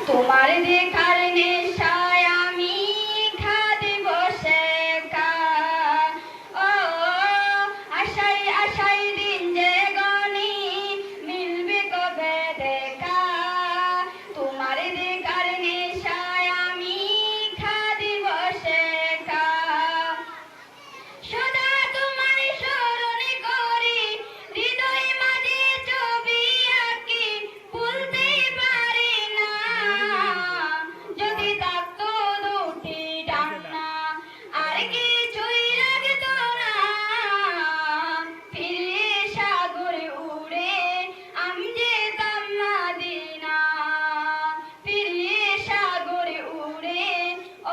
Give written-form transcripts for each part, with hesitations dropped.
তোমার দেখার নেশায় আমি খাদে বসে একা। ও আশাই আশাই দিন যে গনি মিলবে কবে দেখা। তোমার দেখার নেশায় আমি খাদে বসে একা। সদা তোমার স্মরণে করি হৃদয় মাঝে ছবি আঁকি, ভুলতে পারি না। যদি থাকতো দুটি ডানা আর কিছুই লাগতো না, ফিরে সাগরে উড়ে আমি যেতাম মদিনা। ফিরে সাগরে উড়ে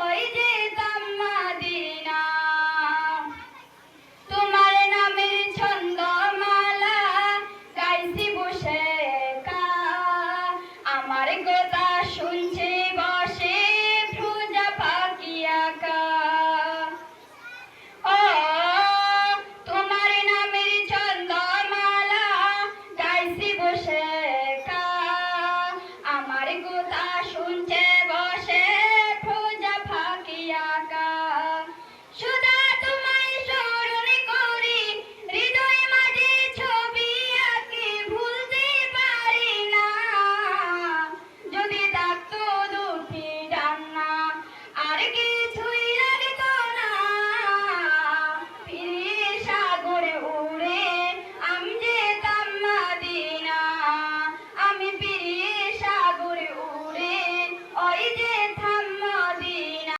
ওই যেতাম মদিনা। তোমার নামের ছন্দমালা গাইছি বসে একা। আমার কথা শুনছে